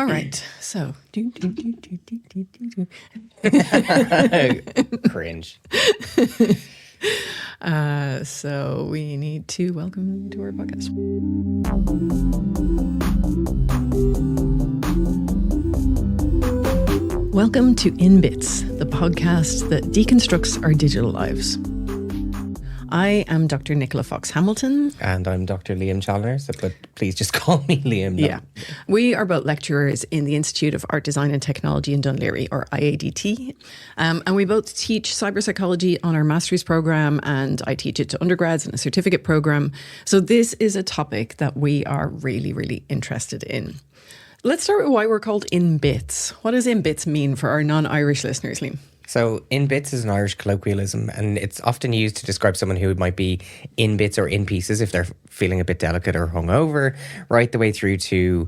All right. So, Cringe. So we need to welcome to our podcast. Welcome to In Bits, the podcast that deconstructs our digital lives. I am Dr. Nicola Fox-Hamilton. And I'm Dr. Liam Challoner, but please just call me Liam. Yeah. We are both lecturers in the Institute of Art, Design and Technology in Dún Laoghaire, or IADT. And we both teach cyberpsychology on our master's program, and I teach it to undergrads in a certificate program. So this is a topic that we are really, really interested in. Let's start with why we're called In Bits. What does In Bits mean for our non-Irish listeners, Liam? So in bits is an Irish colloquialism, and it's often used to describe someone who might be in bits or in pieces if they're feeling a bit delicate or hungover, right the way through to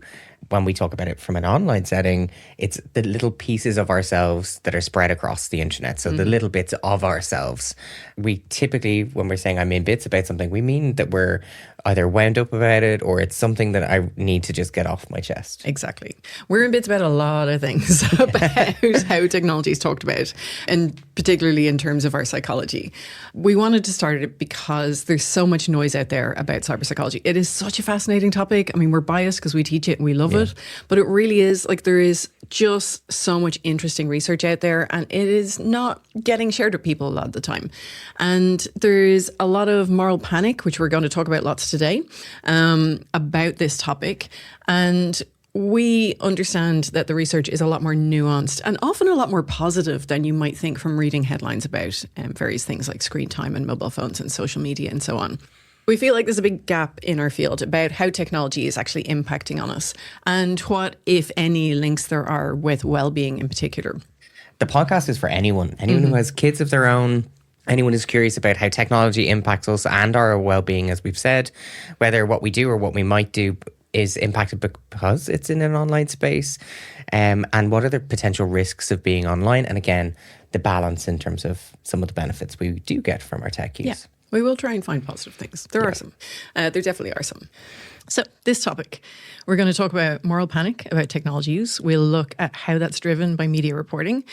when we talk about it from an online setting, it's the little pieces of ourselves that are spread across the internet. So the little bits of ourselves. We typically, when we're saying I'm in bits about something, we mean that we're either wound up about it or it's something that I need to just get off my chest. Exactly. We're in bits about a lot of things about how technology is talked about, and particularly in terms of our psychology. We wanted to start it because there's so much noise out there about cyberpsychology. It is such a fascinating topic. I mean, we're biased because we teach it and we love it, but it really is like there is just so much interesting research out there, and it is not getting shared with people a lot of the time. And there's a lot of moral panic, which we're going to talk about lots today, about this topic. And we understand that the research is a lot more nuanced and often a lot more positive than you might think from reading headlines about various things like screen time and mobile phones and social media and so on. We feel like there's a big gap in our field about how technology is actually impacting on us and what, if any, links there are with well-being in particular. The podcast is for anyone who has kids of their own, anyone who's curious about how technology impacts us and our well-being, as we've said, whether what we do or what we might do is impacted because it's in an online space, and what are the potential risks of being online, and again, the balance in terms of some of the benefits we do get from our tech use. Yeah. We will try and find positive things. There are some. There definitely are some. So this topic, we're going to talk about moral panic, about technology use. We'll look at how that's driven by media reporting.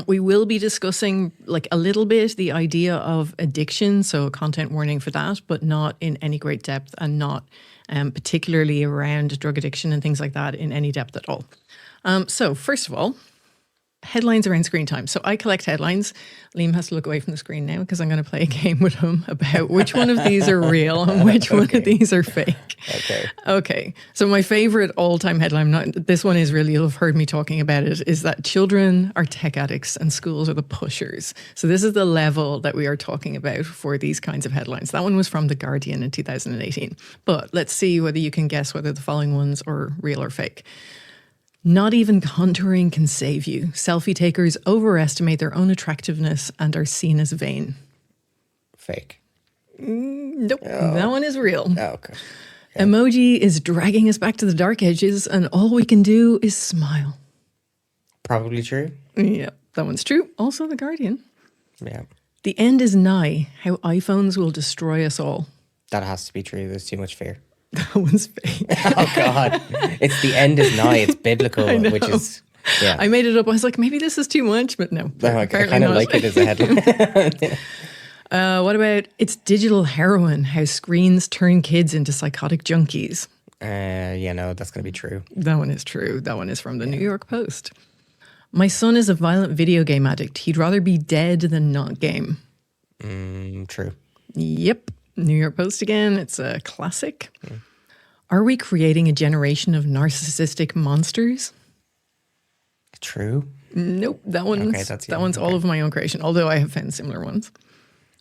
We will be discussing like a little bit the idea of addiction, so content warning for that, but not in any great depth, and not particularly around drug addiction and things like that in any depth at all. So first of all, headlines around screen time. So I collect headlines. Liam has to look away from the screen now because I'm going to play a game with him about which one of these are real and which one of these are fake. Okay. So my favorite all-time headline, this one is really, you'll have heard me talking about it, is that children are tech addicts and schools are the pushers. So this is the level that we are talking about for these kinds of headlines. That one was from The Guardian in 2018. But let's see whether you can guess whether the following ones are real or fake. Not even contouring can save you. Selfie takers overestimate their own attractiveness and are seen as vain. Fake. Nope. Oh. That one is real. Oh, okay. Emoji is dragging us back to the dark ages, and all we can do is smile. Probably true. Yeah, that one's true. Also The Guardian. Yeah. The end is nigh. How iPhones will destroy us all. That has to be true. There's too much fear. That one's fake. Oh, God. It's the end is nigh. It's biblical, which is, yeah. I made it up. I was like, maybe this is too much, but no. I kind of like it as a headline. What about it's digital heroin, how screens turn kids into psychotic junkies? No, that's going to be true. That one is true. That one is from the New York Post. My son is a violent video game addict. He'd rather be dead than not game. True. Yep. New York Post again. It's a classic. Are we creating a generation of narcissistic monsters? True. Nope. That one's all of my own creation, although I have found similar ones.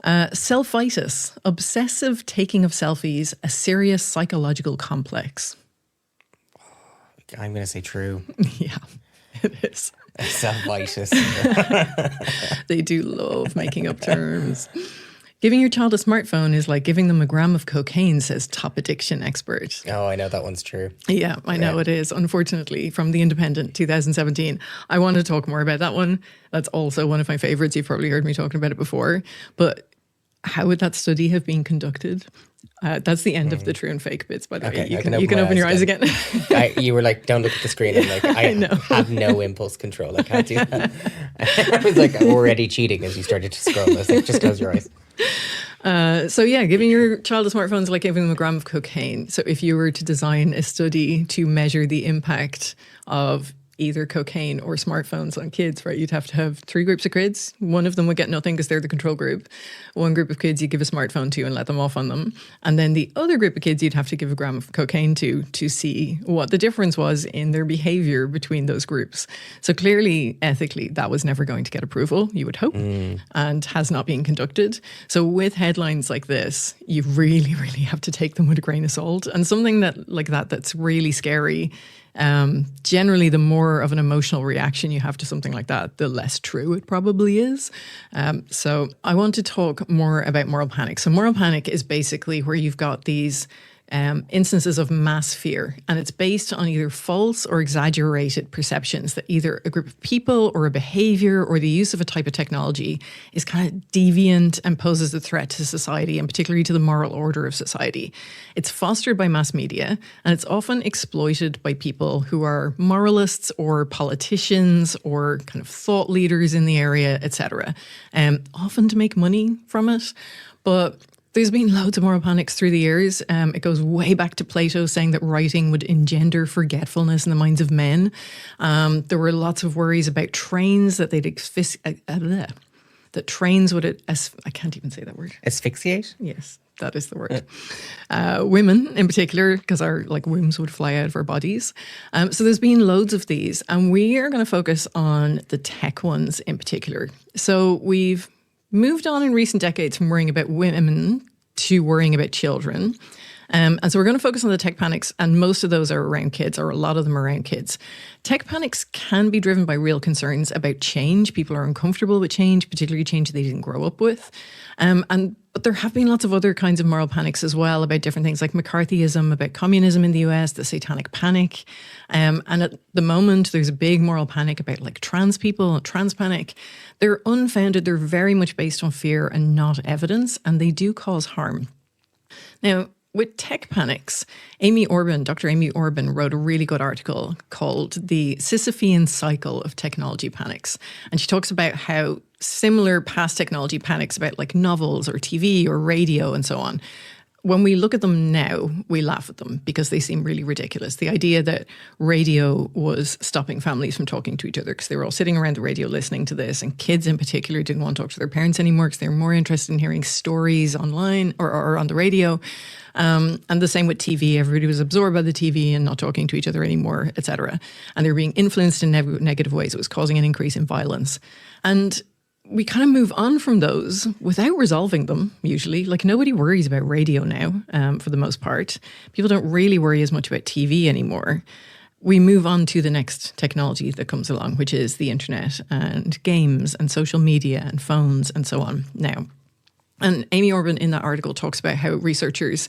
Selfitis, obsessive taking of selfies, a serious psychological complex. I'm going to say true. Yeah, it is. Selfitis. They do love making up terms. Giving your child a smartphone is like giving them a gram of cocaine, says top addiction expert. Oh, I know that one's true. Yeah, I know it is, unfortunately, from The Independent, 2017. I want to talk more about that one. That's also one of my favorites. You've probably heard me talking about it before. But How would that study have been conducted? That's the end of the true and fake bits, by the way. Okay, You I can open your eyes again. You were like, don't look at the screen. I'm like, I have no impulse control. I can't do that. I was like, I'm already cheating as you started to scroll. I was like, just close your eyes. So yeah, giving your child a smartphone is like giving them a gram of cocaine. So if you were to design a study to measure the impact of either cocaine or smartphones on kids, right, you'd have to have 3 groups of kids. One of them would get nothing because they're the control group. One group of kids you give a smartphone to and let them off on them. And then the other group of kids you'd have to give a gram of cocaine to see what the difference was in their behavior between those groups. So clearly, ethically, that was never going to get approval, you would hope, and has not been conducted. So with headlines like this, you really, really have to take them with a grain of salt. And something that like that's really scary. Generally, the more of an emotional reaction you have to something like that, the less true it probably is. So I want to talk more about moral panic. So moral panic is basically where you've got these instances of mass fear, and it's based on either false or exaggerated perceptions that either a group of people or a behavior or the use of a type of technology is kind of deviant and poses a threat to society, and particularly to the moral order of society. It's fostered by mass media, and it's often exploited by people who are moralists or politicians or kind of thought leaders in the area, etc., often to make money from it. But there's been loads of moral panics through the years. It goes way back to Plato saying that writing would engender forgetfulness in the minds of men. There were lots of worries about trains, that they'd that trains would, I can't even say that word. Asphyxiate? Yes, that is the word. Women in particular, because our wombs would fly out of our bodies. So there's been loads of these, and we are going to focus on the tech ones in particular. So we've moved on in recent decades from worrying about women to worrying about children. And so we're going to focus on the tech panics, and most of those are around kids, or a lot of them are around kids. Tech panics can be driven by real concerns about change. People are uncomfortable with change, particularly change they didn't grow up with. But there have been lots of other kinds of moral panics as well about different things like McCarthyism, about communism in the US, the satanic panic. And at the moment, there's a big moral panic about trans people, trans panic. They're unfounded. They're very much based on fear and not evidence, and they do cause harm. Now, with tech panics, Dr. Amy Orban wrote a really good article called The Sisyphean Cycle of Technology Panics. And she talks about how similar past technology panics about novels or TV or radio and so on, when we look at them now, we laugh at them because they seem really ridiculous. The idea that radio was stopping families from talking to each other because they were all sitting around the radio listening to this, and kids in particular didn't want to talk to their parents anymore because they were more interested in hearing stories online or on the radio. And the same with TV. Everybody was absorbed by the TV and not talking to each other anymore, etc. And they were being influenced in negative ways. It was causing an increase in violence. And we kind of move on from those without resolving them, usually. Nobody worries about radio now, for the most part. People don't really worry as much about TV anymore. We move on to the next technology that comes along, which is the internet and games and social media and phones and so on now. And Amy Orban in that article talks about how researchers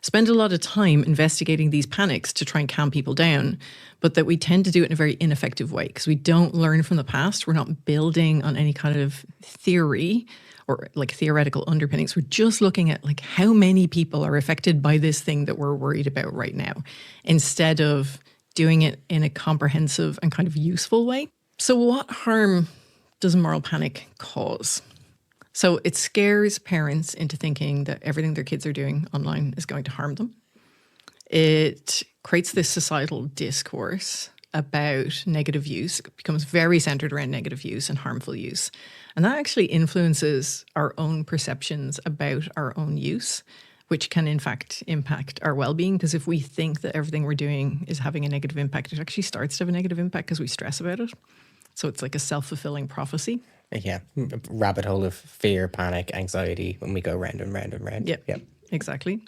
spend a lot of time investigating these panics to try and calm people down, but that we tend to do it in a very ineffective way because we don't learn from the past. We're not building on any kind of theory or theoretical underpinnings. We're just looking at how many people are affected by this thing that we're worried about right now, instead of doing it in a comprehensive and kind of useful way. So what harm does moral panic cause? So it scares parents into thinking that everything their kids are doing online is going to harm them. It creates this societal discourse about negative use. It becomes very centered around negative use and harmful use. And that actually influences our own perceptions about our own use, which can in fact impact our well-being. Because if we think that everything we're doing is having a negative impact, it actually starts to have a negative impact because we stress about it. So it's like a self-fulfilling prophecy. Yeah, rabbit hole of fear, panic, anxiety when we go round and round and round. Yep. Exactly.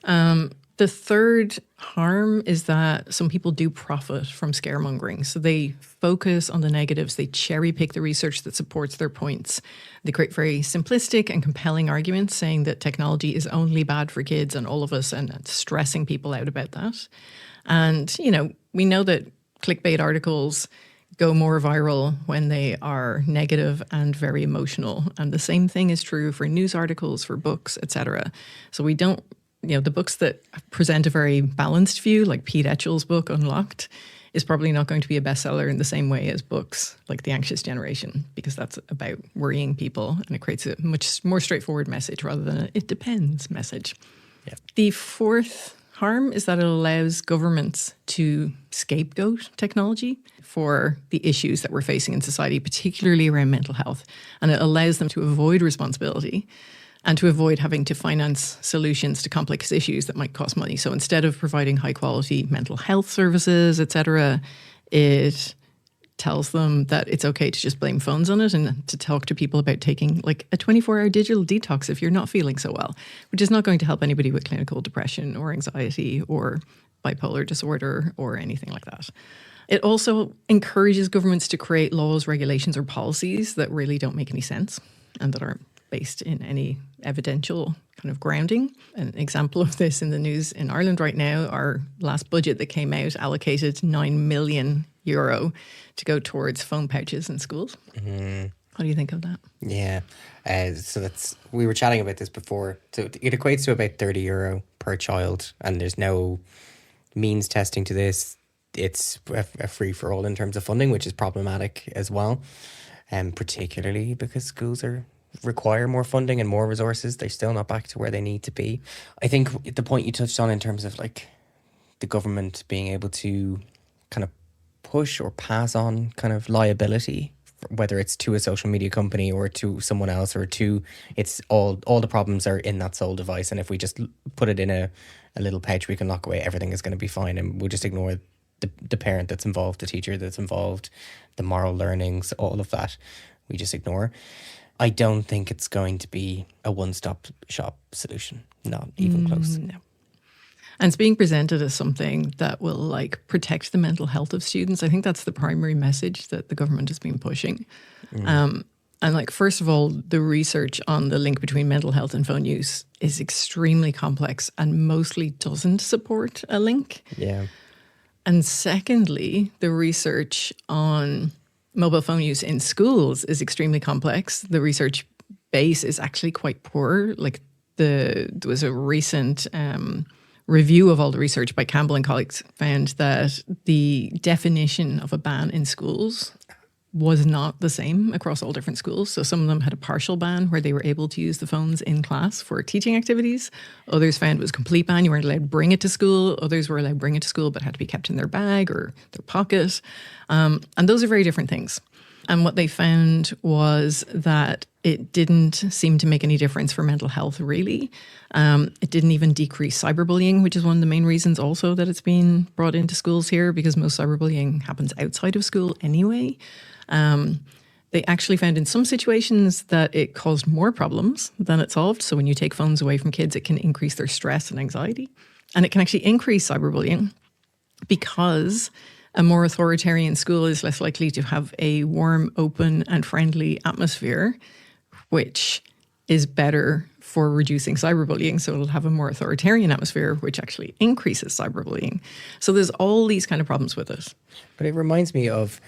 The third harm is that some people do profit from scaremongering. So they focus on the negatives. They cherry pick the research that supports their points. They create very simplistic and compelling arguments saying that technology is only bad for kids and all of us, and stressing people out about that. And, we know that clickbait articles go more viral when they are negative and very emotional. And the same thing is true for news articles, for books, etc. So we don't, the books that present a very balanced view, like Pete Etchell's book, Unlocked, is probably not going to be a bestseller in the same way as books like The Anxious Generation, because that's about worrying people and it creates a much more straightforward message rather than a "it depends" message. Yeah. The fourth harm is that it allows governments to scapegoat technology for the issues that we're facing in society, particularly around mental health. And it allows them to avoid responsibility and to avoid having to finance solutions to complex issues that might cost money. So instead of providing high quality mental health services, etc., it tells them that it's okay to just blame phones on it and to talk to people about taking like a 24-hour digital detox if you're not feeling so well, which is not going to help anybody with clinical depression or anxiety or bipolar disorder or anything like that. It also encourages governments to create laws, regulations, or policies that really don't make any sense and that aren't based in any evidential kind of grounding. An example of this in the news in Ireland right now, our last budget that came out allocated €9 million to go towards phone pouches in schools. Mm-hmm. What do you think of that? Yeah. We were chatting about this before. So it equates to about €30 per child, and there's no means testing to this. It's a free-for-all in terms of funding, which is problematic as well, particularly because schools require more funding and more resources. They're still not back to where they need to be. I think the point you touched on in terms of like the government being able to kind of push or pass on kind of liability, whether it's to a social media company or to someone else or it's all the problems are in that sole device, and if we just put it in a little pouch we can lock away, everything is going to be fine, and we'll just ignore the parent that's involved, the teacher that's involved, the moral learnings, all of that we just ignore. I don't think it's going to be a one-stop shop solution. Not even close. No. And it's being presented as something that will like protect the mental health of students. I think that's the primary message that the government has been pushing. And like, first of all, the research on the link between mental health and phone use is extremely complex and mostly doesn't support a link. Yeah. And secondly, the research on mobile phone use in schools is extremely complex. The research base is actually quite poor. Like there was a recent review of all the research by Campbell and colleagues found that the definition of a ban in schools was not the same across all different schools. So some of them had a partial ban where they were able to use the phones in class for teaching activities. Others found it was a complete ban. You weren't allowed to bring it to school. Others were allowed to bring it to school but had to be kept in their bag or their pocket. And those are very different things. And what they found was that it didn't seem to make any difference for mental health, really. It didn't even decrease cyberbullying, which is one of the main reasons also that it's been brought into schools here, because most cyberbullying happens outside of school anyway. They actually found in some situations that it caused more problems than it solved. So when you take phones away from kids, it can increase their stress and anxiety. And it can actually increase cyberbullying because a more authoritarian school is less likely to have a warm, open, and friendly atmosphere, which is better for reducing cyberbullying. So it'll have a more authoritarian atmosphere, which actually increases cyberbullying. So there's all these kind of problems with it. But it reminds me of,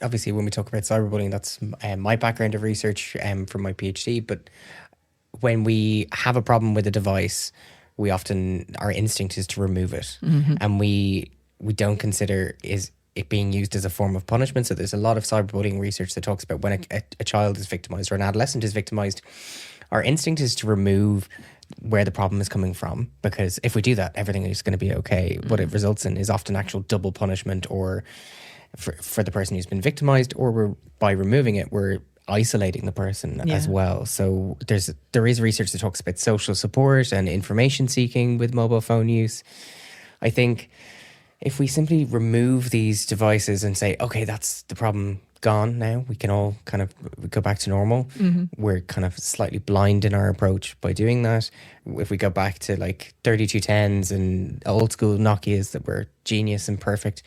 obviously, when we talk about cyberbullying, that's my background of research from my PhD. But when we have a problem with a device, our instinct is to remove it. Mm-hmm. And we don't consider is it being used as a form of punishment. So there's a lot of cyberbullying research that talks about when a child is victimized or an adolescent is victimized, our instinct is to remove where the problem is coming from, because if we do that, everything is going to be okay. What it results in is often actual double punishment, or for the person who's been victimized, or by removing it, we're isolating the person as well. So there is research that talks about social support and information seeking with mobile phone use. I think if we simply remove these devices and say, okay, that's the problem gone now, we can all kind of go back to normal. Mm-hmm. We're kind of slightly blind in our approach by doing that. If we go back to like 3210s and old school Nokias that were genius and perfect,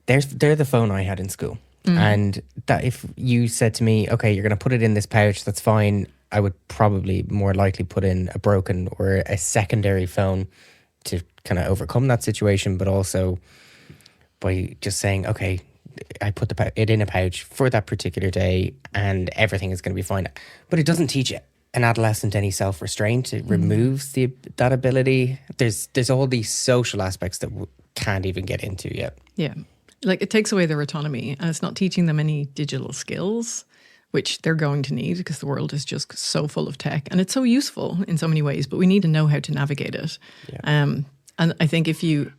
they're the phone I had in school. Mm-hmm. And that if you said to me, okay, you're going to put it in this pouch, that's fine, I would probably more likely put in a broken or a secondary phone to kind of overcome that situation, but also by just saying, okay, I put it in a pouch for that particular day and everything is going to be fine. But it doesn't teach an adolescent any self-restraint. It removes that ability. There's all these social aspects that we can't even get into yet. Yeah. Like it takes away their autonomy and it's not teaching them any digital skills, which they're going to need because the world is just so full of tech and it's so useful in so many ways, but we need to know how to navigate it. Yeah. And I think if you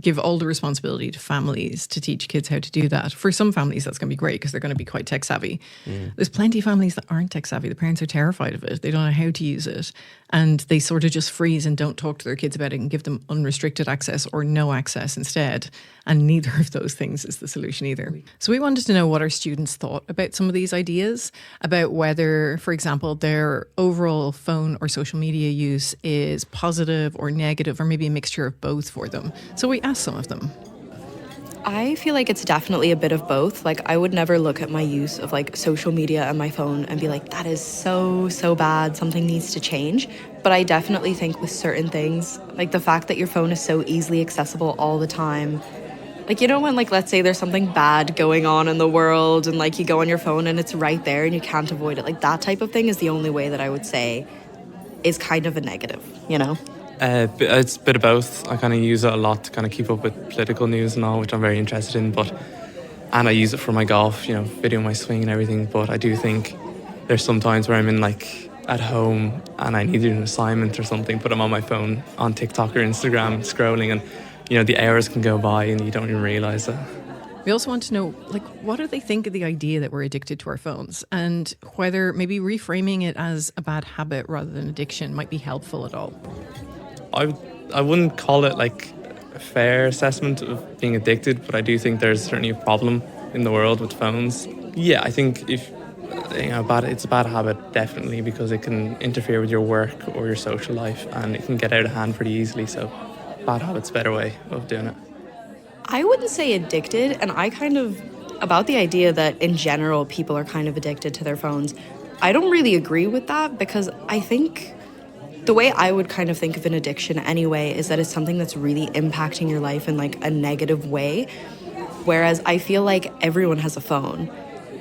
give all the responsibility to families to teach kids how to do that. For some families, that's going to be great because they're going to be quite tech savvy. There's plenty of families that aren't tech savvy. The parents are terrified of it. They don't know how to use it. And they sort of just freeze and don't talk to their kids about it and give them unrestricted access or no access instead. And neither of those things is the solution either. So we wanted to know what our students thought about some of these ideas, about whether, for example, their overall phone or social media use is positive or negative, or maybe a mixture of both for them. So we asked some of them. I feel like it's definitely a bit of both. Like, I would never look at my use of like social media and my phone and be like, that is so bad, something needs to change. But I definitely think with certain things, like the fact that your phone is so easily accessible all the time, like, you know, when like, let's say there's something bad going on in the world and like you go on your phone and it's right there and you can't avoid it. Like that type of thing is the only way that I would say is kind of a negative, you know? It's a bit of both. I kind of use it a lot to kind of keep up with political news and all, which I'm very interested in. And I use it for my golf, you know, video my swing and everything. But I do think there's some times where I'm in like at home and I need to do an assignment or something, but I'm on my phone on TikTok or Instagram scrolling, and you know the hours can go by and you don't even realise it. We also want to know, like, what do they think of the idea that we're addicted to our phones, and whether maybe reframing it as a bad habit rather than addiction might be helpful at all. I wouldn't call it like a fair assessment of being addicted, but I do think there's certainly a problem in the world with phones. Yeah, I think if you know, it's a bad habit, definitely, because it can interfere with your work or your social life and it can get out of hand pretty easily. So bad habit's a better way of doing it. I wouldn't say addicted, and I kind of, about the idea that in general people are kind of addicted to their phones, I don't really agree with that, because I think the way I would kind of think of an addiction anyway is that it's something that's really impacting your life in like a negative way. Whereas I feel like everyone has a phone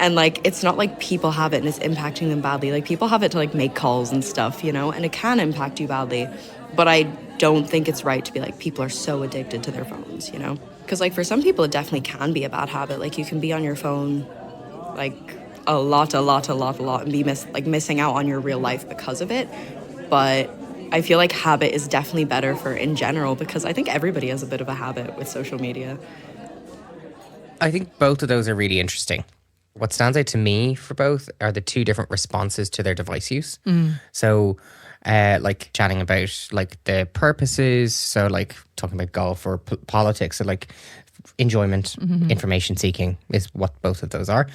and like it's not like people have it and it's impacting them badly. Like people have it to like make calls and stuff, you know, and it can impact you badly. But I don't think it's right to be like people are so addicted to their phones, you know? Because like for some people it definitely can be a bad habit. Like you can be on your phone like a lot and be missing out on your real life because of it. But I feel like habit is definitely better for in general, because I think everybody has a bit of a habit with social media. I think both of those are really interesting. What stands out to me for both are the two different responses to their device use. So like chatting about like the purposes, so like talking about golf or politics, so like enjoyment, information seeking is what both of those are.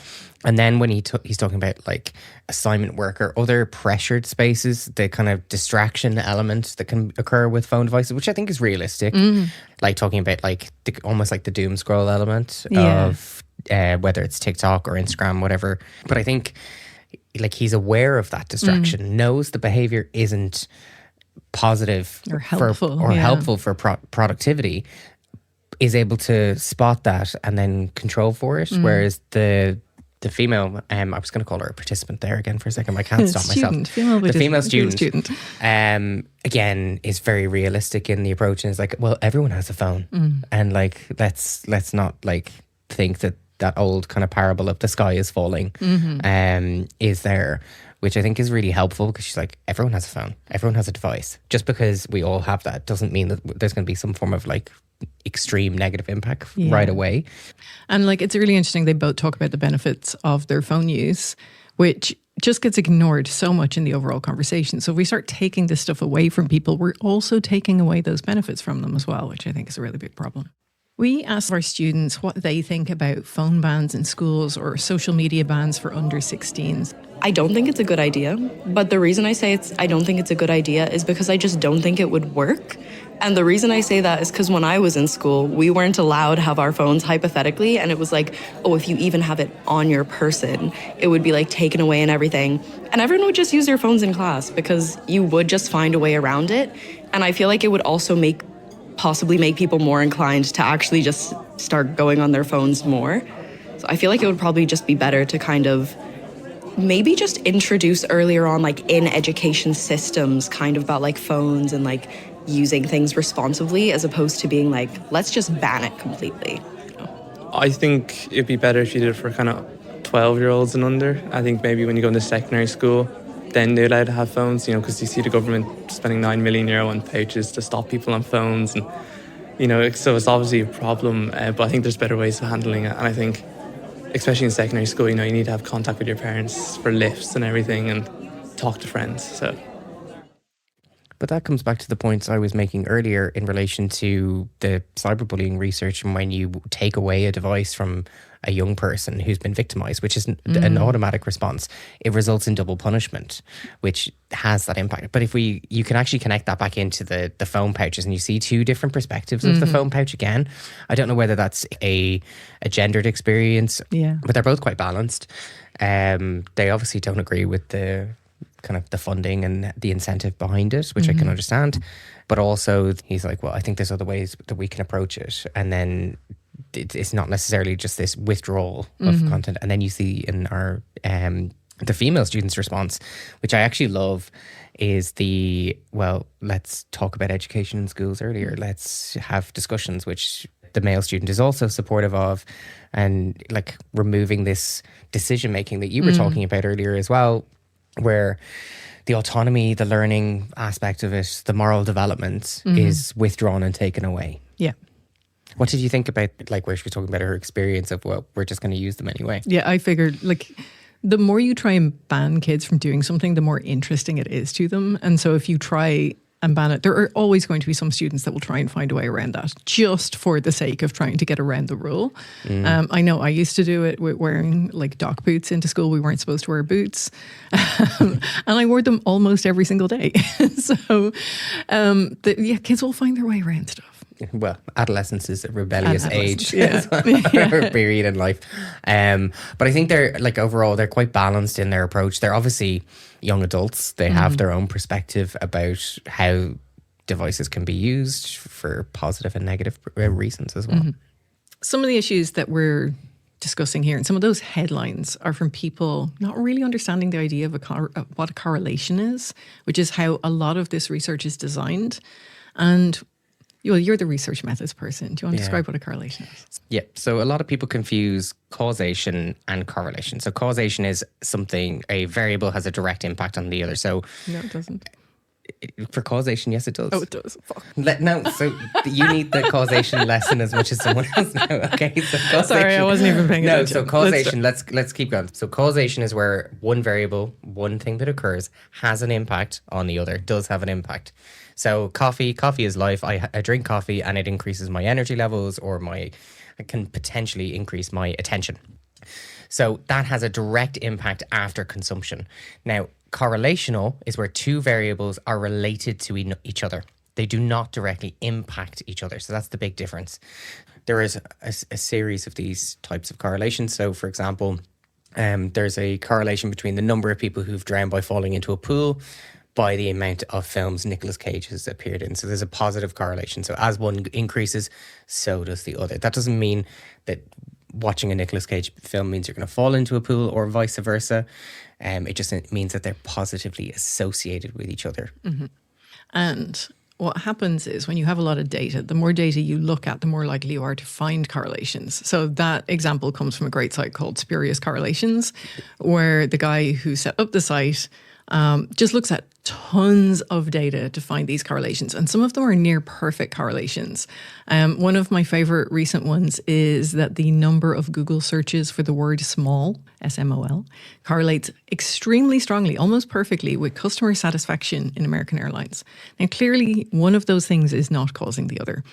And then when he's talking about like assignment work or other pressured spaces, the kind of distraction element that can occur with phone devices, which I think is realistic. Like talking about like almost like the doom scroll element of whether it's TikTok or Instagram, whatever. But I think like he's aware of that distraction, knows the behavior isn't positive or helpful helpful for productivity, is able to spot that and then control for it. Whereas the female, I was going to call her a participant there again for a second, but I can't stop myself. The female student, again, is very realistic in the approach and is like, well, everyone has a phone, and like let's not like think that old kind of parable of the sky is falling is there, which I think is really helpful, because she's like, everyone has a phone, everyone has a device. Just because we all have that doesn't mean that there's going to be some form of like extreme negative impact right away. And like it's really interesting, they both talk about the benefits of their phone use, which just gets ignored so much in the overall conversation. So if we start taking this stuff away from people, we're also taking away those benefits from them as well, which I think is a really big problem. We asked our students what they think about phone bans in schools or social media bans for under 16s. I don't think it's a good idea, but the reason I say I don't think it's a good idea is because I just don't think it would work. And the reason I say that is because when I was in school, we weren't allowed to have our phones hypothetically, and it was like, oh, if you even have it on your person, it would be like taken away and everything. And everyone would just use their phones in class because you would just find a way around it. And I feel like it would also possibly make people more inclined to actually just start going on their phones more. So I feel like it would probably just be better to kind of maybe just introduce earlier on, like in education systems, kind of about like phones and like using things responsibly, as opposed to being like, let's just ban it completely. I think it'd be better if you did it for kind of 12-year-olds and under. I think maybe when you go into secondary school, then they're allowed to have phones, you know, because you see the government spending €9 million on pouches to stop people on phones. And, you know, so it's obviously a problem, but I think there's better ways of handling it. And I think, especially in secondary school, you know, you need to have contact with your parents for lifts and everything and talk to friends. So. But that comes back to the points I was making earlier in relation to the cyberbullying research, and when you take away a device from a young person who's been victimized, which is an automatic response, it results in double punishment, which has that impact. But if you can actually connect that back into the phone pouches, and you see two different perspectives of the phone pouch again. I don't know whether that's a gendered experience, but they're both quite balanced. They obviously don't agree with the kind of the funding and the incentive behind it, which I can understand. But also he's like, well, I think there's other ways that we can approach it. And then it's not necessarily just this withdrawal of content. And then you see in our the female students' response, which I actually love, is let's talk about education in schools earlier. Let's have discussions, which the male student is also supportive of, and like removing this decision making that you were talking about earlier as well, where the autonomy, the learning aspect of it, the moral development is withdrawn and taken away. Yeah. What did you think about, like, where she was talking about her experience of, well, we're just going to use them anyway? Yeah, I figured, like, the more you try and ban kids from doing something, the more interesting it is to them. And so if you try and ban it, there are always going to be some students that will try and find a way around that, just for the sake of trying to get around the rule. I know I used to do it with wearing like dock boots into school. We weren't supposed to wear boots. And I wore them almost every single day. So kids will find their way around stuff. Well, adolescence is a rebellious age, yeah. or period in life. But I think they're, like, overall, they're quite balanced in their approach. They're obviously young adults. They have their own perspective about how devices can be used for positive and negative reasons as well. Some of the issues that we're discussing here, and some of those headlines, are from people not really understanding the idea of what a correlation is, which is how a lot of this research is designed. And you're the research methods person. Do you want to describe what a correlation is? Yeah. So a lot of people confuse causation and correlation. So causation is something, a variable has a direct impact on the other. So No, it doesn't. For causation, yes, it does. Oh, it does. Fuck. No, so you need the causation lesson as much as someone else now. Okay, so causation, Sorry, I wasn't even paying attention. No, so causation. Let's keep going. So causation is where one variable, one thing that occurs, has an impact on the other. Does have an impact. So coffee is life. I drink coffee and it increases my energy levels, or I can potentially increase my attention. So that has a direct impact after consumption. Now, correlational is where two variables are related to each other. They do not directly impact each other. So that's the big difference. There is a series of these types of correlations. So, for example, there's a correlation between the number of people who've drowned by falling into a pool by the amount of films Nicolas Cage has appeared in. So there's a positive correlation. So as one increases, so does the other. That doesn't mean that watching a Nicolas Cage film means you're going to fall into a pool, or vice versa. It just means that they're positively associated with each other. And what happens is, when you have a lot of data, the more data you look at, the more likely you are to find correlations. So that example comes from a great site called Spurious Correlations, where the guy who set up the site just looks at tons of data to find these correlations. And some of them are near perfect correlations. One of my favorite recent ones is that the number of Google searches for the word small, SMOL, correlates extremely strongly, almost perfectly, with customer satisfaction in American Airlines. Now, clearly, one of those things is not causing the other,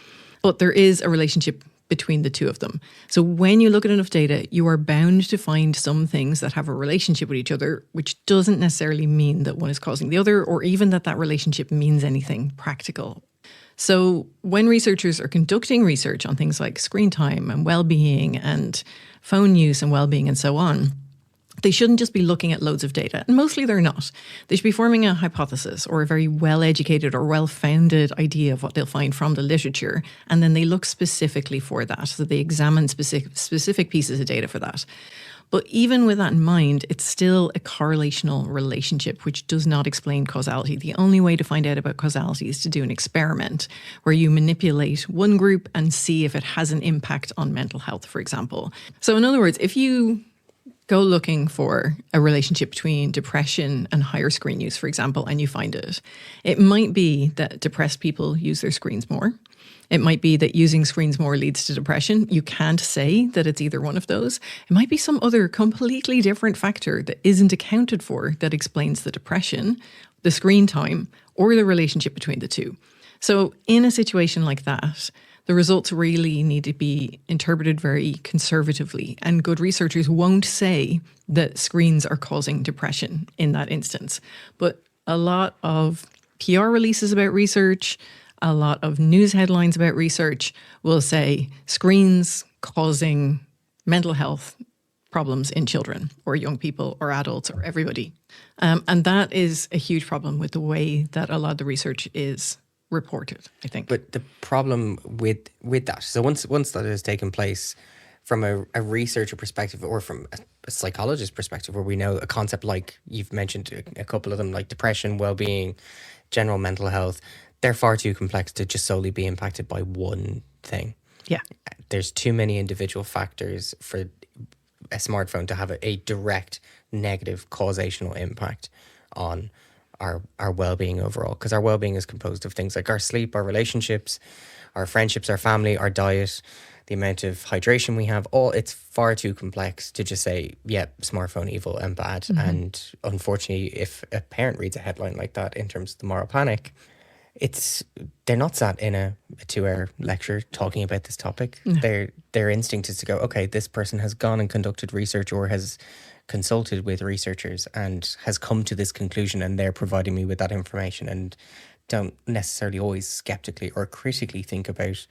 but there is a relationship between the two of them. So when you look at enough data, you are bound to find some things that have a relationship with each other, which doesn't necessarily mean that one is causing the other, or even that relationship means anything practical. So when researchers are conducting research on things like screen time and well-being and phone use and well-being and so on, They shouldn't just be looking at loads of data, and mostly they're not. They should be forming a hypothesis or a very well-educated or well-founded idea of what they'll find from the literature, and then they look specifically for that. So they examine specific pieces of data for that. But even with that in mind, it's still a correlational relationship, which does not explain causality. The only way to find out about causality is to do an experiment where you manipulate one group and see if it has an impact on mental health, for example. So in other words, if you go looking for a relationship between depression and higher screen use, for example, and you find it, it might be that depressed people use their screens more. It might be that using screens more leads to depression. You can't say that it's either one of those. It might be some other completely different factor that isn't accounted for that explains the depression, the screen time, or the relationship between the two. So in a situation like that, the results really need to be interpreted very conservatively, and good researchers won't say that screens are causing depression in that instance. But a lot of PR releases about research, a lot of news headlines about research will say screens causing mental health problems in children or young people or adults or everybody. And that is a huge problem with the way that a lot of the research is reported, I think. But the problem with that, so once that has taken place from a researcher perspective or from a psychologist perspective, where we know a concept like you've mentioned a couple of them, like depression, well-being, general mental health, they're far too complex to just solely be impacted by one thing. Yeah. There's too many individual factors for a smartphone to have a direct negative causational impact on our well-being overall, because our well-being is composed of things like our sleep, our relationships, our friendships, our family, our diet, the amount of hydration we have. It's far too complex to just say, yeah, smartphone evil and bad. Mm-hmm. And unfortunately, if a parent reads a headline like that in terms of the moral panic, they're not sat in a 2-hour lecture talking about this topic. No. Their instinct is to go, okay, this person has gone and conducted research or has consulted with researchers and has come to this conclusion, and they're providing me with that information, and don't necessarily always skeptically or critically think about,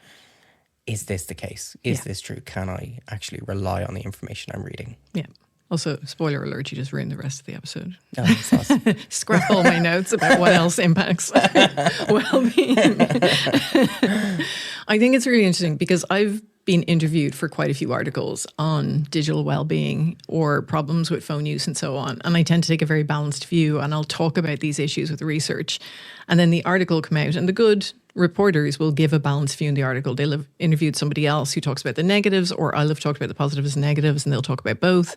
is this the case? Is this true? Can I actually rely on the information I'm reading? Yeah. Also, spoiler alert, you just ruined the rest of the episode. Oh, that's awesome. Scrap all my notes about what else impacts well-being. I think it's really interesting because I've been interviewed for quite a few articles on digital well-being or problems with phone use and so on. And I tend to take a very balanced view, and I'll talk about these issues with research. And then the article will come out, and the good reporters will give a balanced view in the article. They'll have interviewed somebody else who talks about the negatives, or I'll have talked about the positives and negatives, and they'll talk about both.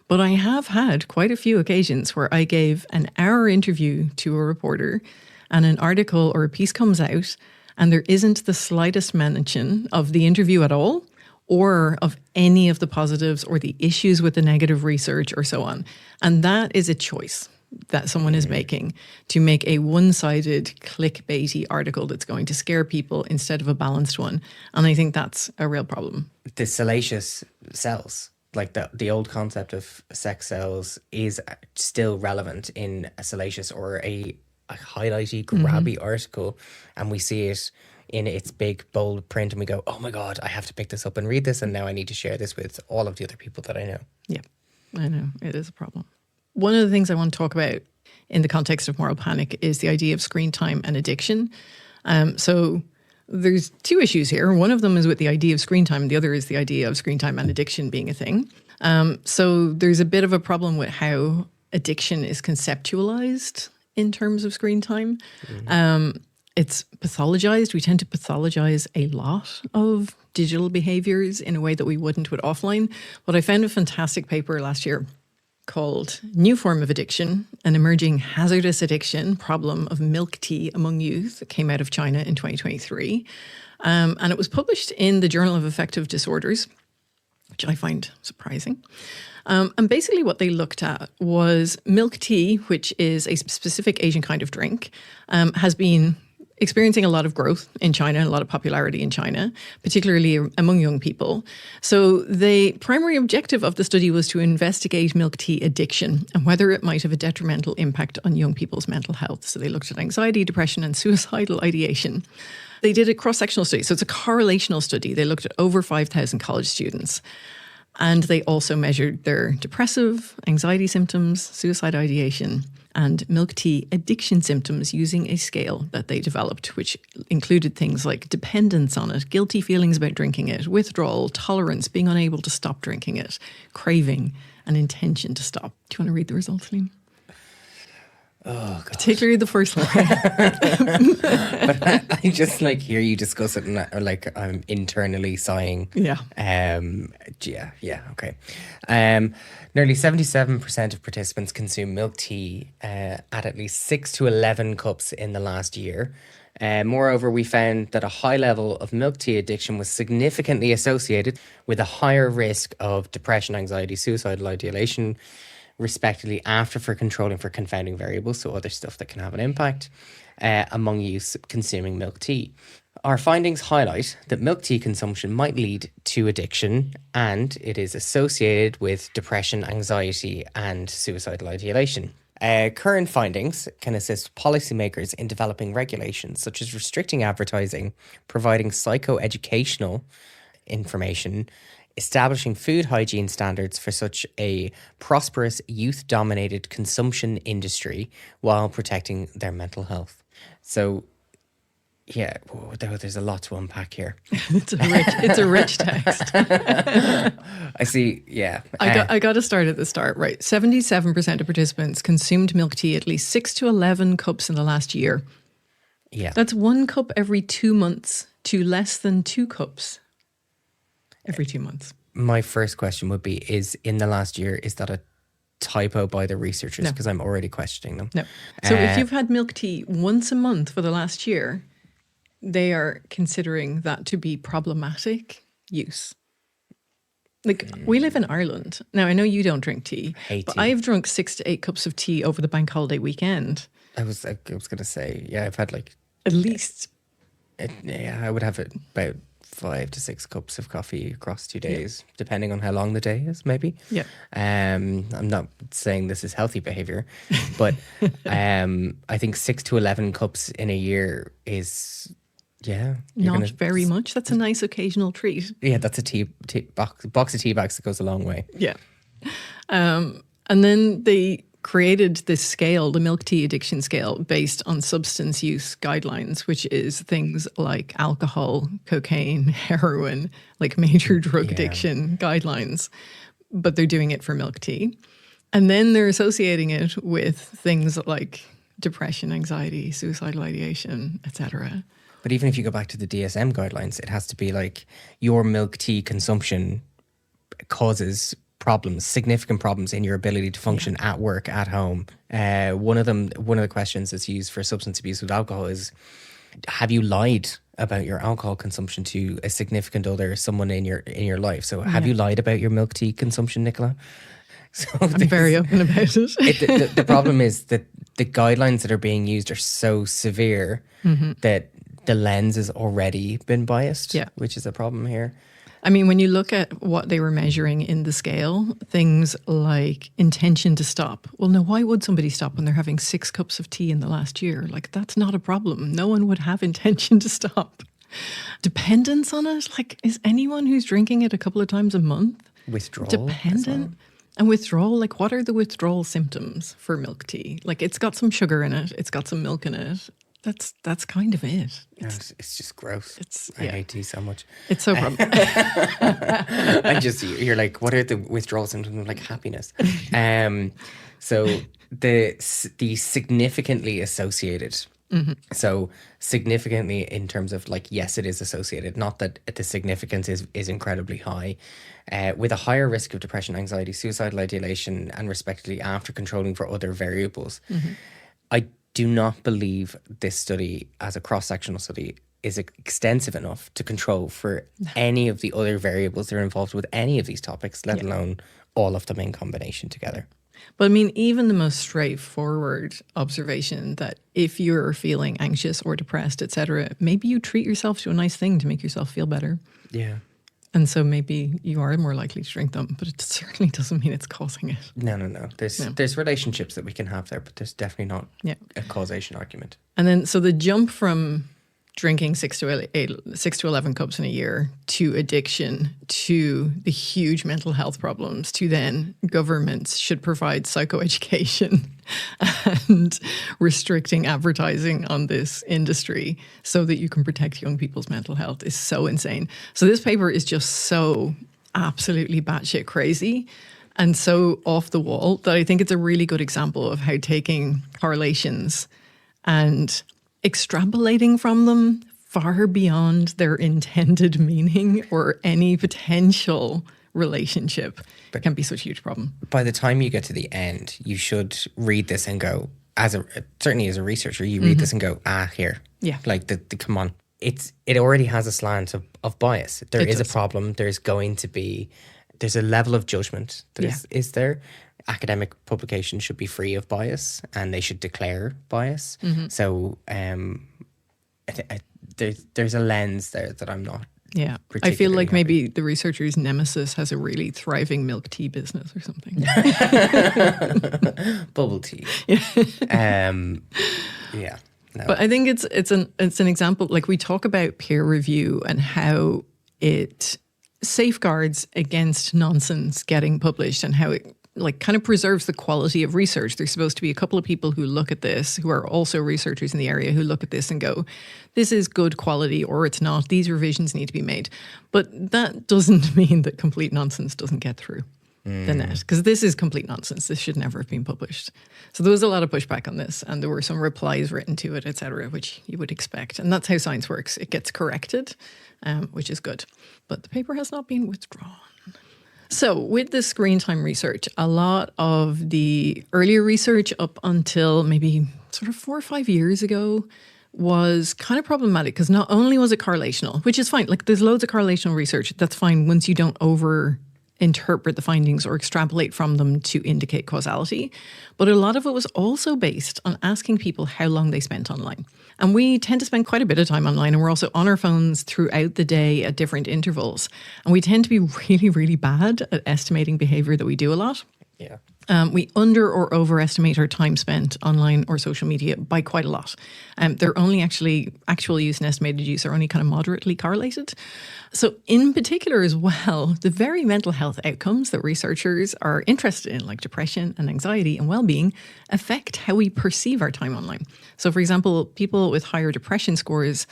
But I have had quite a few occasions where I gave an hour interview to a reporter, and an article or a piece comes out, and there isn't the slightest mention of the interview at all, or of any of the positives or the issues with the negative research or so on. And that is a choice that someone is making to make a one-sided clickbaity article that's going to scare people instead of a balanced one. And I think that's a real problem. The salacious cells, like the old concept of sex cells, is still relevant in a salacious or a highlighty, grabby article. And we see it in its big, bold print, and we go, oh my God, I have to pick this up and read this, and now I need to share this with all of the other people that I know. Yeah, I know. It is a problem. One of the things I want to talk about in the context of moral panic is the idea of screen time and addiction. So there's two issues here. One of them is with the idea of screen time, and the other is the idea of screen time and addiction being a thing. So there's a bit of a problem with how addiction is conceptualized in terms of screen time. It's pathologized. We tend to pathologize a lot of digital behaviors in a way that we wouldn't with offline. But I found a fantastic paper last year called New Form of Addiction, an Emerging Hazardous Addiction Problem of Milk Tea Among Youth. It came out of China in 2023. And it was published in the Journal of Affective Disorders, which I find surprising. And basically what they looked at was milk tea, which is a specific Asian kind of drink, has been experiencing a lot of growth in China, a lot of popularity in China, particularly among young people. So the primary objective of the study was to investigate milk tea addiction and whether it might have a detrimental impact on young people's mental health. So they looked at anxiety, depression, and suicidal ideation. They did a cross-sectional study. So it's a correlational study. They looked at over 5,000 college students. And they also measured their depressive, anxiety symptoms, suicide ideation, and milk tea addiction symptoms using a scale that they developed, which included things like dependence on it, guilty feelings about drinking it, withdrawal, tolerance, being unable to stop drinking it, craving, and intention to stop. Do you want to read the results, Liam? Oh, God. Particularly the first line. But I just like hear you discuss it, and I'm internally sighing. Yeah. Okay. Nearly 77% of participants consume milk tea at least 6 to 11 cups in the last year. Moreover, we found that a high level of milk tea addiction was significantly associated with a higher risk of depression, anxiety, suicidal ideation, respectively, after for controlling for confounding variables, so other stuff that can have an impact among youths consuming milk tea. Our findings highlight that milk tea consumption might lead to addiction, and it is associated with depression, anxiety, and suicidal ideation. Current findings can assist policymakers in developing regulations such as restricting advertising, providing psychoeducational information, establishing food hygiene standards for such a prosperous youth-dominated consumption industry while protecting their mental health. So, yeah, there's a lot to unpack here. It's a rich text. I see, yeah. I got to start at the start, right? 77% of participants consumed milk tea at least 6 to 11 cups in the last year. Yeah. That's 1 cup every 2 months to less than 2 cups every 2 months. My first question would be, is in the last year, is that a typo by the researchers? No. Because I'm already questioning them. No. So if you've had milk tea once a month for the last year, they are considering that to be problematic use. Like, we live in Ireland. Now, I know you don't drink tea, Hate but tea. I've drunk 6 to 8 cups of tea over the bank holiday weekend. I was going to say, yeah, I've had like, At least. I would have about 5 to 6 cups of coffee across 2 days, depending on how long the day is, maybe. Yeah. I'm not saying this is healthy behavior, but I think 6 to 11 cups in a year is, yeah. Not very much. That's a nice occasional treat. Yeah, that's a box of tea bags that goes a long way. Yeah. And then they created this scale, the milk tea addiction scale, based on substance use guidelines, which is things like alcohol, cocaine, heroin, like major drug addiction guidelines. But they're doing it for milk tea. And then they're associating it with things like depression, anxiety, suicidal ideation, etc. But even if you go back to the DSM guidelines, it has to be like your milk tea consumption causes problems, significant problems in your ability to function at work, at home. One of the questions that's used for substance abuse with alcohol is, have you lied about your alcohol consumption to a significant other, someone in your life? So have you lied about your milk tea consumption, Nicola? So I'm very open about it. The problem is that the guidelines that are being used are so severe that the lens has already been biased, which is a problem here. I mean, when you look at what they were measuring in the scale, things like intention to stop. Well, no, why would somebody stop when they're having 6 cups of tea in the last year? Like, that's not a problem. No one would have intention to stop. Dependence on it? Like, is anyone who's drinking it a couple of times a month Withdrawal. dependent? And withdrawal, like, what are the withdrawal symptoms for milk tea? Like, it's got some sugar in it. It's got some milk in it. That's kind of it. It's just gross. I hate tea so much. It's so problematic. And just you're like, what are the withdrawal symptoms? I'm like, happiness. So the significantly associated. So significantly in terms of like, yes, it is associated. Not that the significance is incredibly high, with a higher risk of depression, anxiety, suicidal ideation, and respectively after controlling for other variables. I do not believe this study, as a cross-sectional study, is extensive enough to control for any of the other variables that are involved with any of these topics, let alone all of them in combination together. But I mean, even the most straightforward observation that if you're feeling anxious or depressed, etc., maybe you treat yourself to a nice thing to make yourself feel better. Yeah. And so maybe you are more likely to drink them, but it certainly doesn't mean it's causing it. No. There's relationships that we can have there, but there's definitely not a causation argument. And then, so the jump from drinking 6 to 11 cups in a year, to addiction, to the huge mental health problems, to then governments should provide psychoeducation and restricting advertising on this industry so that you can protect young people's mental health is so insane. So this paper is just so absolutely batshit crazy and so off the wall that I think it's a really good example of how taking correlations and extrapolating from them far beyond their intended meaning or any potential relationship can be such a huge problem. By the time you get to the end, you should read this and go, certainly as a researcher, you read this and go, here. Yeah. Like, come on. It already has a slant of bias. There is a problem. There's a level of judgment that is there. Academic publications should be free of bias and they should declare bias. So there's a lens there that I'm not. Yeah, I feel like maybe the researcher's nemesis has a really thriving milk tea business or something. Bubble tea. Yeah. No. But I think it's an example. Like, we talk about peer review and how it safeguards against nonsense getting published and how it kind of preserves the quality of research. There's supposed to be a couple of people who look at this, who are also researchers in the area, who look at this and go, this is good quality or it's not. These revisions need to be made. But that doesn't mean that complete nonsense doesn't get through the net, because this is complete nonsense. This should never have been published. So there was a lot of pushback on this and there were some replies written to it, etc., which you would expect. And that's how science works. It gets corrected, which is good. But the paper has not been withdrawn. So with the screen time research, a lot of the earlier research up until maybe sort of 4 or 5 years ago was kind of problematic because not only was it correlational, which is fine. Like, there's loads of correlational research. That's fine once you don't over-interpret the findings or extrapolate from them to indicate causality. But a lot of it was also based on asking people how long they spent online. And we tend to spend quite a bit of time online, and we're also on our phones throughout the day at different intervals. And we tend to be really, really bad at estimating behavior that we do a lot. Yeah. We under or overestimate our time spent online or social media by quite a lot. They're only actual use and estimated use are only kind of moderately correlated. So in particular as well, the very mental health outcomes that researchers are interested in, like depression and anxiety and well-being, affect how we perceive our time online. So for example, people with higher depression scores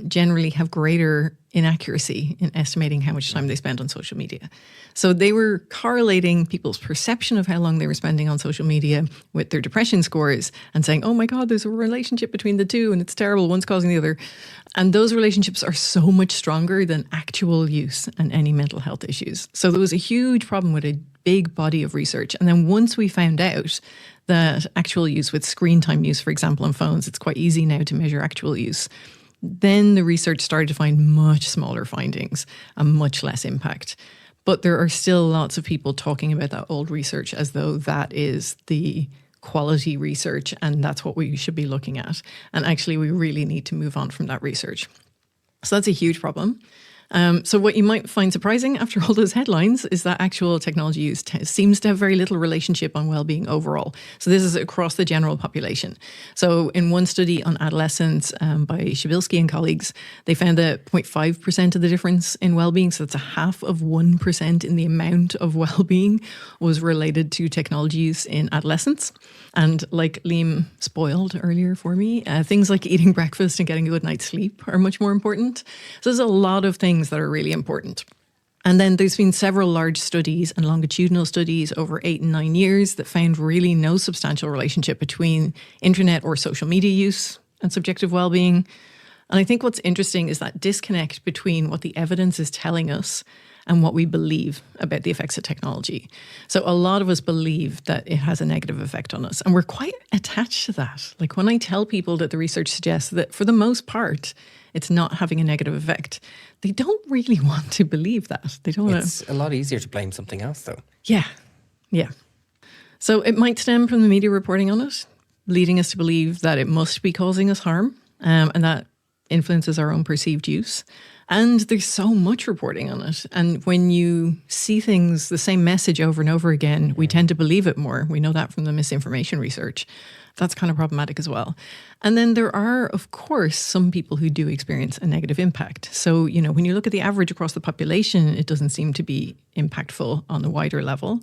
generally have greater inaccuracy in estimating how much time they spend on social media. So they were correlating people's perception of how long they were spending on social media with their depression scores and saying, oh my God, there's a relationship between the two and it's terrible, one's causing the other. And those relationships are so much stronger than actual use and any mental health issues. So there was a huge problem with a big body of research. And then once we found out that actual use with screen time use, for example, on phones, it's quite easy now to measure actual use. Then the research started to find much smaller findings and much less impact. But there are still lots of people talking about that old research as though that is the quality research and that's what we should be looking at. And actually, we really need to move on from that research. So that's a huge problem. So what you might find surprising after all those headlines is that actual technology use seems to have very little relationship on well-being overall. So this is across the general population. So in one study on adolescents by Shabilsky and colleagues, they found that 0.5% of the difference in well-being, so that's 0.5% in the amount of well-being, was related to technology use in adolescents. And like Liam spoiled earlier for me, things like eating breakfast and getting a good night's sleep are much more important. So there's a lot of things that are really important. And then there's been several large studies and longitudinal studies over 8 and 9 years that found really no substantial relationship between internet or social media use and subjective well-being. And I think what's interesting is that disconnect between what the evidence is telling us and what we believe about the effects of technology. So a lot of us believe that it has a negative effect on us, and we're quite attached to that. Like when I tell people that the research suggests that for the most part, it's not having a negative effect, they don't really want to believe that. They don't. It's a lot easier to blame something else, though. Yeah. So it might stem from the media reporting on it, leading us to believe that it must be causing us harm, and that influences our own perceived use. And there's so much reporting on it. And when you see things, the same message over and over again, we tend to believe it more. We know that from the misinformation research. That's kind of problematic as well. And then there are, of course, some people who do experience a negative impact. So, when you look at the average across the population, it doesn't seem to be impactful on a wider level.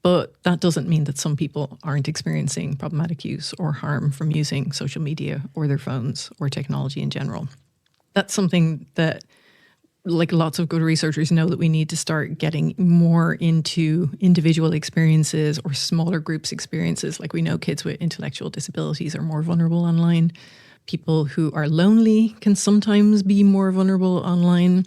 But that doesn't mean that some people aren't experiencing problematic use or harm from using social media or their phones or technology in general. That's something that, like lots of good researchers know, that we need to start getting more into individual experiences or smaller groups experiences. Like we know kids with intellectual disabilities are more vulnerable online. People who are lonely can sometimes be more vulnerable online,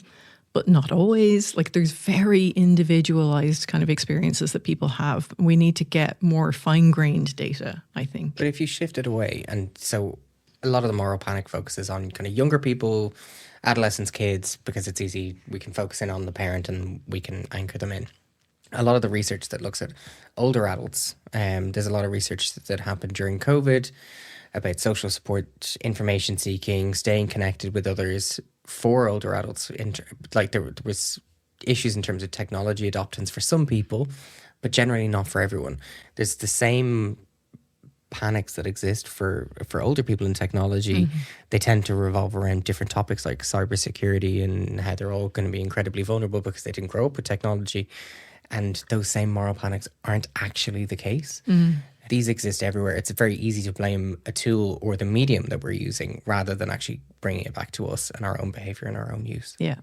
but not always. Like there's very individualized kind of experiences that people have. We need to get more fine-grained data, I think. But if you shift it away, and so a lot of the moral panic focuses on kind of younger people, adolescents, kids, because it's easy. We can focus in on the parent and we can anchor them in. A lot of the research that looks at older adults, there's a lot of research that happened during COVID about social support, information seeking, staying connected with others for older adults. Like there was issues in terms of technology adoptance for some people, but generally not for everyone. There's the same panics that exist for older people in technology. They tend to revolve around different topics like cybersecurity and how they're all going to be incredibly vulnerable because they didn't grow up with technology. And those same moral panics aren't actually the case. These exist everywhere. It's very easy to blame a tool or the medium that we're using rather than actually bringing it back to us and our own behavior and our own use. Yeah.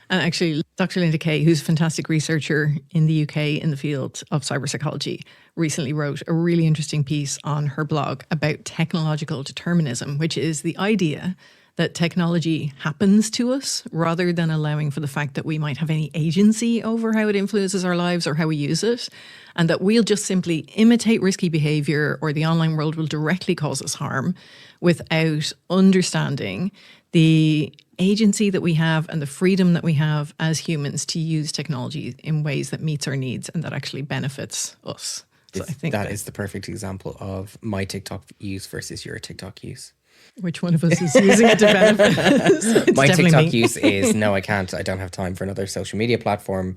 And actually, Dr. Linda Kay, who's a fantastic researcher in the UK in the field of cyberpsychology, recently wrote a really interesting piece on her blog about technological determinism, which is the idea that technology happens to us rather than allowing for the fact that we might have any agency over how it influences our lives or how we use it, and that we'll just simply imitate risky behavior or the online world will directly cause us harm without understanding the agency that we have and the freedom that we have as humans to use technology in ways that meets our needs and that actually benefits us. So I think that is the perfect example of my TikTok use versus your TikTok use. Which one of us is using it to benefit us? My TikTok use is, no, I can't. I don't have time for another social media platform.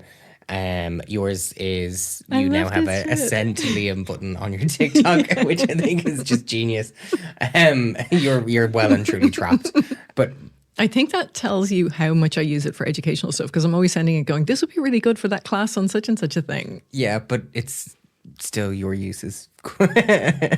Yours is, you now have a send to Liam button on your TikTok, which I think is just genius. You're well and truly trapped. But I think that tells you how much I use it for educational stuff, because I'm always sending it going, this would be really good for that class on such and such a thing. Yeah, but it's still your uses.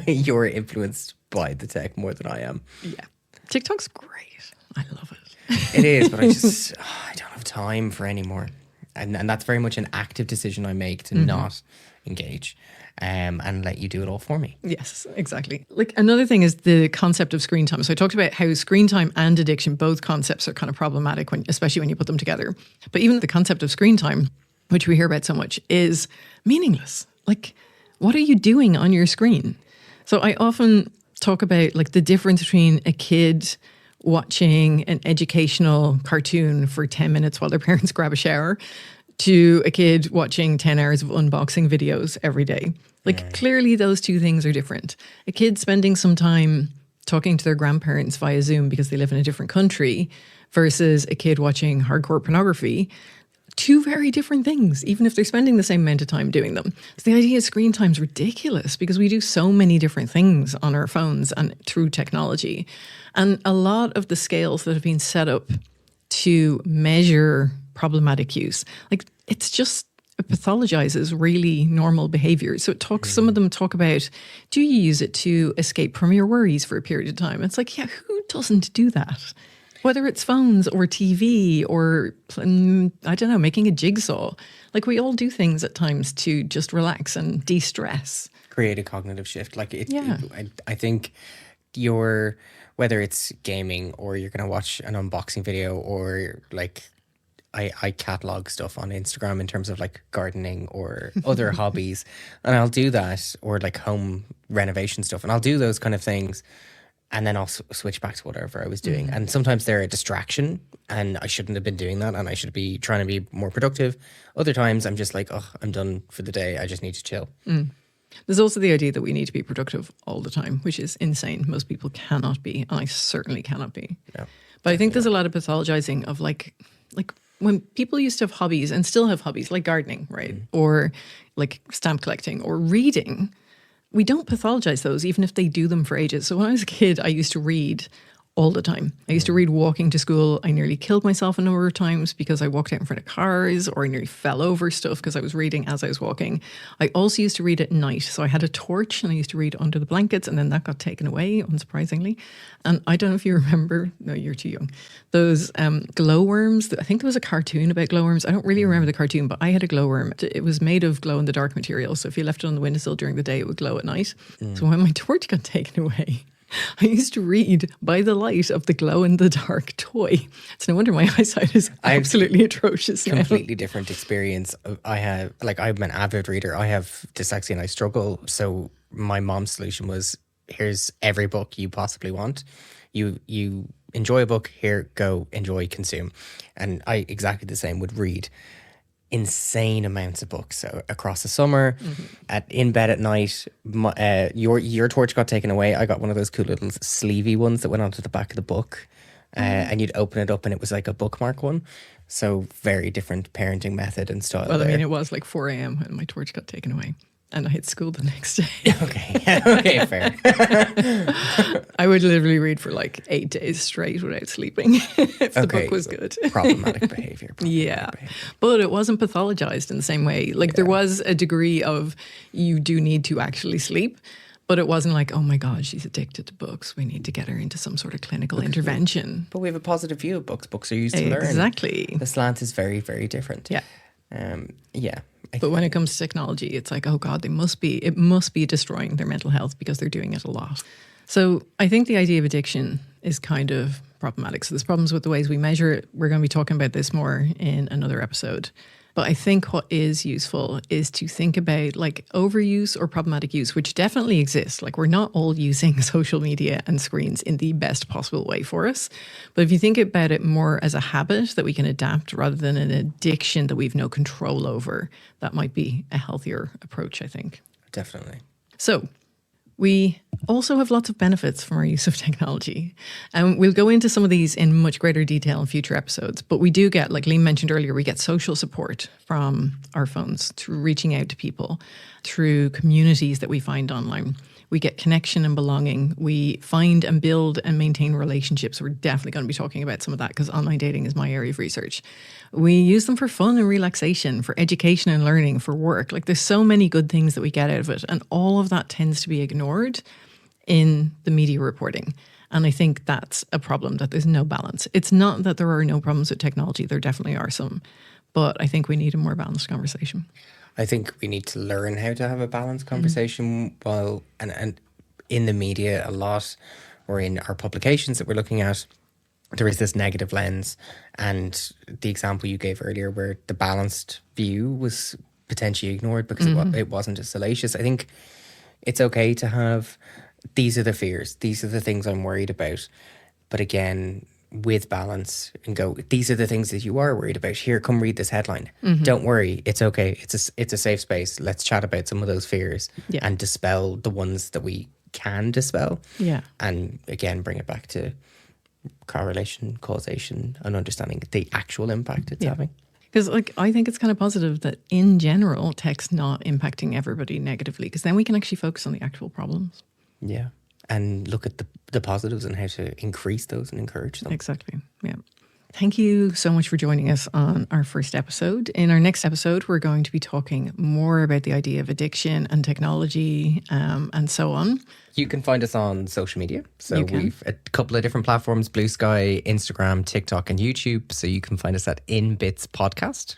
You're influenced by the tech more than I am. Yeah. TikTok's great. I love it. It is, but I don't have time for any more. And that's very much an active decision I make to not engage and let you do it all for me. Yes, exactly. Like another thing is the concept of screen time. So I talked about how screen time and addiction, both concepts are kind of problematic, especially when you put them together. But even the concept of screen time, which we hear about so much, is meaningless. Like, what are you doing on your screen? So I often talk about like the difference between a kid watching an educational cartoon for 10 minutes while their parents grab a shower to a kid watching 10 hours of unboxing videos every day. Like clearly those two things are different. A kid spending some time talking to their grandparents via Zoom because they live in a different country versus a kid watching hardcore pornography. Two very different things, even if they're spending the same amount of time doing them. So the idea of screen time is ridiculous because we do so many different things on our phones and through technology. And a lot of the scales that have been set up to measure problematic use, like it's just, it pathologizes really normal behaviors. So it talks, some of them talk about, do you use it to escape from your worries for a period of time? It's like, yeah, who doesn't do that? Whether it's phones or TV or, I don't know, making a jigsaw. Like we all do things at times to just relax and de-stress. Create a cognitive shift. Like Yeah. I think whether it's gaming or you're going to watch an unboxing video or like I catalog stuff on Instagram in terms of like gardening or other hobbies. And I'll do that, or like home renovation stuff. And I'll do those kind of things. And then I'll switch back to whatever I was doing. And sometimes they're a distraction and I shouldn't have been doing that and I should be trying to be more productive. Other times I'm just like, oh, I'm done for the day. I just need to chill. There's also the idea that we need to be productive all the time, which is insane. Most people cannot be, and I certainly cannot be. No. But I think there's a lot of pathologizing of like when people used to have hobbies and still have hobbies like gardening, right? Or like stamp collecting or reading, we don't pathologize those even if they do them for ages. So when I was a kid, I used to read all the time. I used to read walking to school. I nearly killed myself a number of times because I walked out in front of cars, or I nearly fell over stuff because I was reading as I was walking. I also used to read at night. So I had a torch and I used to read under the blankets, and then that got taken away, unsurprisingly. And I don't know if you remember, no, you're too young, those glowworms. I think there was a cartoon about glowworms. I don't really remember the cartoon, but I had a glowworm. It was made of glow-in-the-dark material. So if you left it on the windowsill during the day, it would glow at night. So when my torch got taken away, I used to read by the light of the glow-in-the-dark toy. It's no wonder my eyesight is absolutely atrocious now. Completely different experience. I'm an avid reader. I have dyslexia and I struggle. So my mom's solution was, here's every book you possibly want. You enjoy a book, here, go, enjoy, consume. And I exactly the same would read insane amounts of books. So across the summer, in bed at night, your torch got taken away. I got one of those cool little sleevey ones that went onto the back of the book, and you'd open it up and it was like a bookmark one. So very different parenting method and style. Well, I mean, it was like 4 a.m. and my torch got taken away. And I had school the next day. Okay, fair. I would literally read for like 8 days straight without sleeping if the book was good. Problematic behavior. But it wasn't pathologized in the same way. Like there was a degree of you do need to actually sleep, but it wasn't like, oh my God, she's addicted to books. We need to get her into some sort of clinical intervention. But we have a positive view of books. Books are used to learn. Exactly. The slant is very, very different. Yeah. But when it comes to technology, it's like, oh God, it must be destroying their mental health because they're doing it a lot. So I think the idea of addiction is kind of problematic. So there's problems with the ways we measure it. We're going to be talking about this more in another episode. But I think what is useful is to think about like overuse or problematic use, which definitely exists. Like we're not all using social media and screens in the best possible way for us. But if you think about it more as a habit that we can adapt rather than an addiction that we've no control over, that might be a healthier approach, I think. Definitely. So we also have lots of benefits from our use of technology. And we'll go into some of these in much greater detail in future episodes. But we do get, like Liam mentioned earlier, we get social support from our phones through reaching out to people, through communities that we find online. We get connection and belonging. We find and build and maintain relationships. We're definitely going to be talking about some of that because online dating is my area of research. We use them for fun and relaxation, for education and learning, for work. Like there's so many good things that we get out of it. And all of that tends to be ignored in the media reporting. And I think that's a problem, that there's no balance. It's not that there are no problems with technology. There definitely are some. But I think we need a more balanced conversation. I think we need to learn how to have a balanced conversation and in the media a lot, or in our publications that we're looking at, there is this negative lens. And the example you gave earlier where the balanced view was potentially ignored because it wasn't as salacious. I think it's okay to have, these are the fears, these are the things I'm worried about. But again, with balance, and go, these are the things that you are worried about. Here, come read this headline. Don't worry, it's okay. It's a safe space. Let's chat about some of those fears and dispel the ones that we can dispel. Yeah. And again, bring it back to correlation, causation, and understanding the actual impact it's having. Because I think it's kind of positive that in general, tech's not impacting everybody negatively, because then we can actually focus on the actual problems. Yeah. And look at the positives and how to increase those and encourage them. Exactly. Yeah. Thank you so much for joining us on our first episode. In our next episode, we're going to be talking more about the idea of addiction and technology and so on. You can find us on social media. So we've a couple of different platforms, Blue Sky, Instagram, TikTok, and YouTube. So you can find us at In Bits Podcast.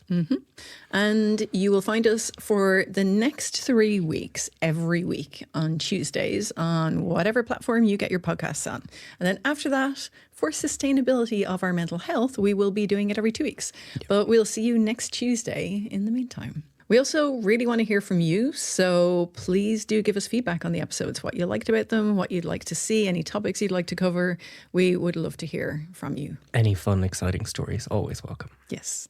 And you will find us for the next 3 weeks, every week on Tuesdays on whatever platform you get your podcasts on. And then after that, for sustainability of our mental health, we will be doing it every 2 weeks. But we'll see you next Tuesday in the meantime. We also really want to hear from you, so please do give us feedback on the episodes, what you liked about them, what you'd like to see, any topics you'd like to cover. We would love to hear from you. Any fun, exciting stories, always welcome. Yes.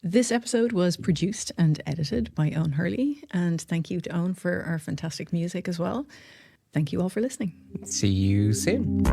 This episode was produced and edited by Owen Hurley, and thank you to Owen for our fantastic music as well. Thank you all for listening. See you soon.